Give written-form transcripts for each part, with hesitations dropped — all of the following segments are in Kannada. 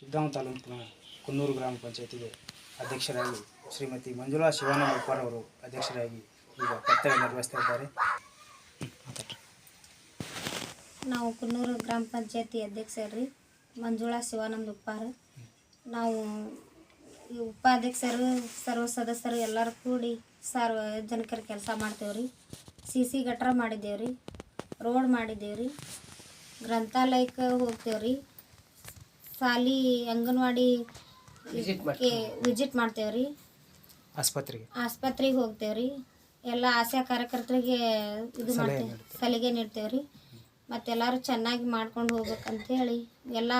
ಸಿದ್ಧಾಂತ ತಾಲೂಕಿನ ಕುನ್ನೂರು ಗ್ರಾಮ ಪಂಚಾಯತಿಗೆ ಅಧ್ಯಕ್ಷರಾಗಿ ಶ್ರೀಮತಿ ಮಂಜುಳಾ ಶಿವಾನಂದ ಉಪ್ಪಾರ್ ಅವರು ಅಧ್ಯಕ್ಷರಾಗಿ ಈಗ ಕರ್ತವ್ಯ ನಿರ್ವಹಿಸ್ತಾ ಇದ್ದಾರೆ. ನಾವು ಕುನ್ನೂರು ಗ್ರಾಮ ಪಂಚಾಯತಿ ಅಧ್ಯಕ್ಷರು ಮಂಜುಳಾ ಶಿವಾನಂದ ಉಪ್ಪಾರ್. ನಾವು ಈ ಉಪಾಧ್ಯಕ್ಷರು ಸರ್ವ ಸದಸ್ಯರು ಎಲ್ಲರೂ ಕೂಡಿ ಸಾರ್ವಜನಿಕರ ಕೆಲಸ ಮಾಡ್ತೇವ್ರಿ. CC ಗಟ್ರ ಮಾಡಿದ್ದೇವ್ರಿ, ರೋಡ್ ಮಾಡಿದ್ದೇವ್ರಿ, ಗ್ರಂಥಾಲಯಕ್ಕೆ ಹೋಗ್ತೇವ್ರಿ, ಶಾಲಿ ಅಂಗನವಾಡಿ ವಿಸಿಟ್ ಮಾಡ್ತೇವ್ರಿ, ಆಸ್ಪತ್ರೆಗೆ ಹೋಗ್ತೇವ್ರಿ, ಎಲ್ಲ ಆಶಾ ಕಾರ್ಯಕರ್ತರಿಗೆ ಇದು ಮಾಡ್ತೇವೆ, ಸಲಿಗೆ ನೀಡ್ತೇವ್ರಿ. ಮತ್ತೆಲ್ಲರೂ ಚೆನ್ನಾಗಿ ಮಾಡ್ಕೊಂಡು ಹೋಗ್ಬೇಕಂತೇಳಿ ಎಲ್ಲ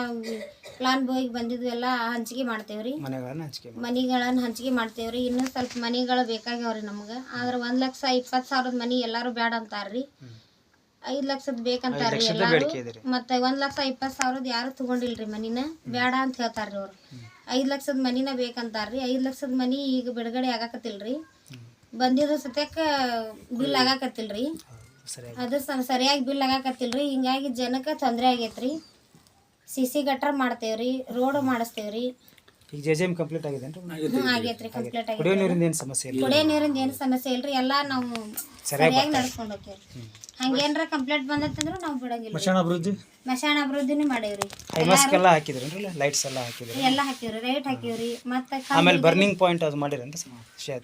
ಪ್ಲಾನ್ ಬೋಯಿಗೆ ಬಂದಿದ್ದು ಎಲ್ಲ ಹಂಚಿಕೆ ಮಾಡ್ತೇವ್ರಿ. ಮನೆಗಳನ್ನು ಹಂಚಿಕೆ ಮಾಡ್ತೇವ್ರಿ. ಇನ್ನೂ ಸ್ವಲ್ಪ ಮನೆಗಳು ಬೇಕಾಗ್ಯಾವ್ರಿ ನಮ್ಗೆ. ಆದ್ರೆ 1,20,000 ಮನೆ ಎಲ್ಲರೂ ಬೇಡ ಅಂತಾರ್ರಿ. 5 ಲಕ್ಷದ ಬೇಕಂತಾರ್ರಿ ಎಲ್ಲರೂ. ಮತ್ತೆ 1,20,000 ಯಾರು ತಗೊಂಡಿಲ್ರಿ ಮನಿನ, ಬೇಡ ಅಂತ ಹೇಳ್ತಾರ್ರಿ ಅವ್ರು. 5 ಲಕ್ಷದ ಮನಿನ ಬೇಕಂತಾರ್ರಿ. 5 ಲಕ್ಷದ ಮನಿ ಈಗ ಬಿಡುಗಡೆ ಆಗಾಕತ್ತಿಲ್ರಿ. ಬಂದಿದ್ದು ಸತ್ಯಕ್ಕೆ ಬಿಲ್ ಆಗಾಕತ್ತಿಲ್ರಿ. ಅದು ಸರಿಯಾಗಿ ಬಿಲ್ ಆಗಾಕತ್ತಿಲ್ರಿ. ಹಿಂಗಾಗಿ ಜನಕ್ಕೆ ತೊಂದರೆ ಆಗೈತ್ರಿ. CC ಗಟ್ರ ಮಾಡ್ತೇವ್ರಿ, ರೋಡ್ ಮಾಡಿಸ್ತೇವ್ರಿ. ಈಗ JJM ಕಂಪ್ಲೀಟ್ ಆಗಿದೆ ಆಗೈತ್ರಿ, ಕಂಪ್ಲೀಟ್ ಆಗಿದೆ. ಕುಡಿಯೋ ನೀರಿಂದ ಏನು ಸಮಸ್ಯೆ ಇಲ್ಲ, ಕುಡಿಯೋ ನೀರಿಂದ ಏನು ಸಮಸ್ಯೆ ಇಲ್ರಿ. ಎಲ್ಲ ನಾವು ಸರಿಯಾಗಿ ನಡ್ಸ್ಕೊಂಡು ಹೋಗ್ತೇವ್ರಿ. ಹಂಗೇನ್ರ ಕಂಪ್ಲೇಂಟ್ ಬಂದತ್ತಂದ್ರೆ ನಾವು ಬಿಡಂಗಿಲ್ಲ. ಮಶಾಣ ಅಭಿವೃದ್ಧಿನೂ ಮಾಡೇವ್ರಿ. ಎಲ್ಲ ಹಾಕಿದ್ರಿ, ಲೈಟ್ಸ್ ಎಲ್ಲ ಹಾಕಿದ್ರಿ, ಎಲ್ಲ ಹಾಕಿವ್ರಿ, ಲೈಟ್ ಹಾಕಿವ್ರಿ. ಮತ್ತೆ ಆಮೇಲೆ ಬರ್ನಿಂಗ್ ಪಾಯಿಂಟ್ ಅದು ಮಾಡಿರಂತ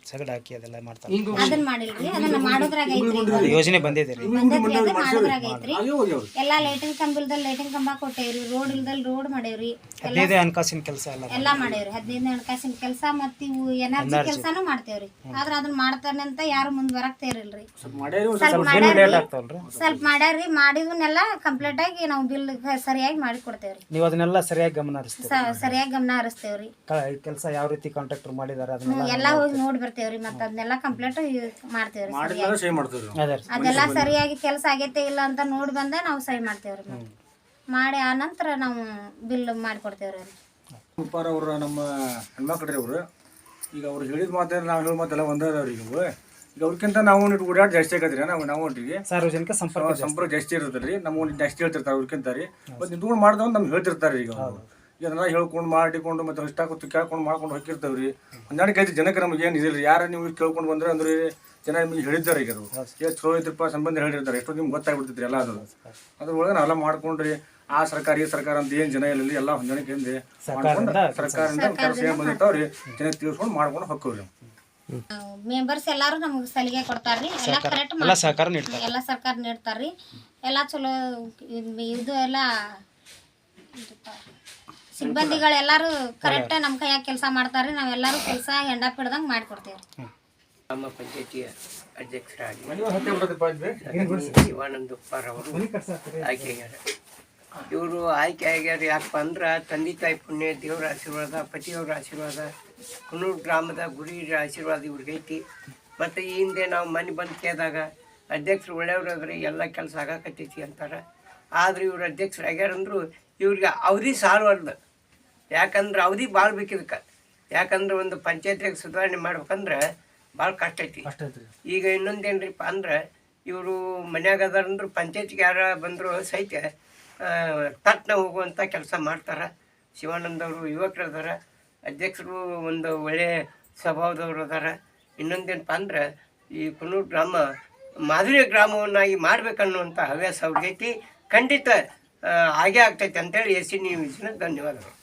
ಸಗಡ್ ಹಾಕಿ ಅದೆಲ್ಲ ಮಾಡ್ತಾರೆ. ಅದನ್ನ ಮಾಡಿಲ್ರಿ, ಅದನ್ನ ಮಾಡೋದ್ರಾಗ ಐತ್ರಿ. ಯೋಜನೆ ಬಂದಿದೆ ರೀ, ಮಾಡೋದ್ರಾಗ ಐತ್ರಿ. ಎಲ್ಲ ಲೈಟಿಂಗ್ ಕಂಬ ಇಲ್ದಲ್ಲಿ ಲೈಟಿಂಗ್ ಕಂಬ ಕೊಟ್ಟೇವ್ರಿ, ರೋಡ್ ಇಲ್ದಲ್ಲಿ ರೋಡ್ ಮಾಡೇವ್ರಿ. 15 ಹಣಕಾಸಿನ ಕೆಲಸ ಎಲ್ಲ ಮಾಡೇವ್ರಿ. 15 ಹಣಕಾಸಿನ ಕೆಲಸ ಮತ್ತೆ ಇವು ಎನರ್ಜಿ ಕೆಲಸನೂ ಮಾಡ್ತೇವ್ರಿ. ಆದ್ರ ಅದನ್ನ ಮಾಡ್ತಾನೆ ಅಂತ ಯಾರು ಮುಂದ್ ಬರಕ್ ತಯಾರಿಲ್ರಿ. ಸ್ವಲ್ಪ ಮಾಡ್ಯಾರ್ರಿ. ಮಾಡಿದ್ವನ್ನೆಲ್ಲ ಕಂಪ್ಲೀಟ್ ಆಗಿ ನಾವು ಬಿಲ್ ಸರಿಯಾಗಿ ಮಾಡಿ ಕೊಡ್ತೇವ್ರಿ. ನೀವು ಅದನ್ನೆಲ್ಲ ಸರಿಯಾಗಿ ಗಮನ ಸರಿಯಾಗಿ ಗಮನ ಹರಿಸ್ತೇವ್ರಿ. ಕೆಲಸ ಯಾವ ರೀತಿ ಕಾಂಟ್ರಾಕ್ಟರ್ ಮಾಡಿದಾರೆ ಎಲ್ಲ ಹೋಗಿ ನೋಡಿ ಬರ್ತೇವ್ರಿ. ಮತ್ತೆ ಅದನ್ನೆಲ್ಲ ಕಂಪ್ಲೀಟ್ ಮಾಡ್ತೇವ್ರಿ. ಅದೆಲ್ಲ ಸರಿಯಾಗಿ ಕೆಲಸ ಆಗೈತೆ ಇಲ್ಲ ಅಂತ ನೋಡಿ ಬಂದ ನಾವು ಸಹಿ ಮಾಡ್ತೇವ್ರಿ. ಮಾಡಿ ಆ ನಂತರ ನಾವು ಬಿಲ್ ಮಾಡಿಕೊಡ್ತೇವ್ರಿ. ಉಪ್ಪಾರ್ ಅವರು ನಮ್ಮ ಹೆಣ್ಮಕ್ಳ್ರಿ ಅವರು. ಈಗ ಅವ್ರು ಹೇಳಿದ ಮಾತ್ರ ನಾವು ಹೇಳೋ ಮಾತೆಲ್ಲ ಒಂದವ್ರಿ. ಈಗ ಅವ್ರಿಗಿಂತ ನಾವು ಓಡಾಡಿ ಜಾಸ್ತಿ ಆಗತ್ರಿ. ನಾವು ಒಟ್ಟಿಗೆ ಸಾರ್ವಜನಿಕ ಸಂಪರ್ಕ ಜಾಸ್ತಿ ಇರ್ತದ್ರಿ. ನಮ್ಮ ಜಾಸ್ತಿ ಹೇಳ್ತಿರ್ತಾರೆ ಅವ್ರಿಗಿಂತ ರೀ. ಮತ್ತೆ ನಿಂತ್ಕೊಂಡು ಮಾಡ್ದವ್ ನಮ್ಗೆ ಹೇಳ್ತಿರ್ತಾರೆ. ಈಗ ಅದನ್ನ ಹೇಳ್ಕೊಂಡು ಮಾಡಿಕೊಂಡು ಮತ್ತೆ ಇಷ್ಟ ಕೇಳ್ಕೊಂಡು ಮಾಡ್ಕೊಂಡು ಹೋಗಿರ್ತೇವ್ರಿ. ಹೊಂದಾಣಿಕೆ ಐತಿ ಜನಕ್ಕೆ. ನಮ್ಗೆ ಏನು ಇದಿಲ್ಲ. ಯಾರ ನೀವು ಕೇಳ್ಕೊಂಡು ಬಂದ್ರೆ ಅಂದ್ರೆ ಜನ ನಿಮ್ಗೆ ಹೇಳಿದ್ದಾರೆ. ಈಗ ಅದು ಚಲೋ ಐತ್ರಪ್ಪ ಸಂಬಂಧ ಹೇಳಿರ್ತಾರೆ. ಎಷ್ಟೋ ನಿಮ್ಗೆ ಗೊತ್ತಾಗ್ಬಿಡ್ತೈತ್ರಿ ಎಲ್ಲ. ಅದ್ರೊಳಗೆ ನಾವೆಲ್ಲ ಮಾಡ್ಕೊಂಡ್ರಿ. ಆ ಸರ್ಕಾರ ಈ ಸರ್ಕಾರ ಅಂತ ಏನು ಜನ ಇಲ್ಲ, ಎಲ್ಲ ಹೊಂದಾಣಿಕೆಯಿಂದ ಸರ್ಕಾರದಿಂದ ಕೆಲಸ ಏನು ಬಂದಿರ್ತಾವ್ರಿ ಜನ ತಿಳಿಸ್ಕೊಂಡು ಮಾಡ್ಕೊಂಡು ಹೋಗ್ತೇವ್ರಿ. ಮೆಂಬರ್ಸ್ ಎಲ್ಲಾರು ನಮ್ಗೆ ಸಲಿಗೆ ಕೊಡ್ತಾರ್ರಿ. ಎಲ್ಲ ಕರೆಕ್ಟ್ ಎಲ್ಲ ಸರ್ಕಾರ ನೀಡ್ತಾರ್ರಿ. ಎಲ್ಲ ಚಲೋ ಇದು ಎಲ್ಲ ಸಿಬ್ಬಂದಿಗಳೆಲ್ಲರೂ ಕರೆಕ್ಟ್ ನಮ್ಮ ಕೈಯಾಗ ಕೆಲಸ ಮಾಡ್ತಾರ್ರಿ. ನಾವೆಲ್ಲರೂ ಕೆಲಸ ಹೆಂಡ ಪಿಡ್ದಂಗೆ ಮಾಡಿಕೊಡ್ತೇವ್ರಿ. ಗ್ರಾಮ ಪಂಚಾಯತಿಯ ಅಧ್ಯಕ್ಷರಾಗಿ ಶಿವಾನಂದ ಉಪ್ಪಾರ್ ಅವರು ಆಯ್ಕೆಯಾಗ್ಯಾರ. ಇವರು ಆಯ್ಕೆ ಆಗ್ಯಾರ ಯಾಕಪ್ಪ ಅಂದ್ರೆ ತಂದೆ ತಾಯಿ ಪುಣ್ಯ, ದೇವರ ಆಶೀರ್ವಾದ, ಪತಿಯವರ ಆಶೀರ್ವಾದ, ಕುನ್ನೂರು ಗ್ರಾಮದ ಗುರಿಯ ಆಶೀರ್ವಾದ ಇವ್ರಿಗೆ ಐತಿ. ಮತ್ತು ಈ ಹಿಂದೆ ನಾವು ಮನೆ ಬಂದು ಕೇಳಿದಾಗ ಅಧ್ಯಕ್ಷರು ಒಳ್ಳೆಯವ್ರಾದ್ರೆ ಎಲ್ಲ ಕೆಲಸ ಆಗಾಕತ್ತೈತಿ ಅಂತಾರೆ. ಆದರೆ ಇವ್ರು ಅಧ್ಯಕ್ಷರು ಆಗ್ಯಾರಂದ್ರು ಇವ್ರಿಗೆ ಅವಧಿ ಸಾಲವಲ್ದು. ಯಾಕಂದ್ರೆ ಅವಧಿ ಭಾಳ ಬೇಕಿದಕ್ಕೆ. ಯಾಕಂದ್ರೆ ಒಂದು ಪಂಚಾಯತ್ಗೆ ಸುಧಾರಣೆ ಮಾಡ್ಬೇಕಂದ್ರೆ ಭಾಳ ಕಷ್ಟ ಐತಿ. ಈಗ ಇನ್ನೊಂದೇನ್ರಿಪ್ಪ ಅಂದ್ರೆ ಇವರು ಮನ್ಯಾಗ ಅದಾರಂದ್ರೆ ಪಂಚಾಯತ್ಗೆ ಯಾರ ಬಂದರೂ ಸಹಿತ ತಟ್ಟನ ಹೋಗುವಂಥ ಕೆಲಸ ಮಾಡ್ತಾರೆ. ಶಿವಾನಂದ ಅವರು ಯುವಕರು ಅದಾರ, ಅಧ್ಯಕ್ಷರು ಒಂದು ಒಳ್ಳೆಯ ಸ್ವಭಾವದವ್ರು ಅದಾರ. ಇನ್ನೊಂದೇನಪ್ಪ ಅಂದ್ರೆ ಈ ಕುನ್ನೂರು ಗ್ರಾಮ ಮಾದರಿ ಗ್ರಾಮವನ್ನಾಗಿ ಮಾಡ್ಬೇಕನ್ನುವಂಥ ಹವ್ಯಾಸ ಅವ್ರಿಗೆ ಐತಿ. ಖಂಡಿತ ಹಾಗೇ ಆಗ್ತೈತೆ ಅಂತೇಳಿ SC ನ್ಯೂಸ್ನ ಧನ್ಯವಾದಗಳು.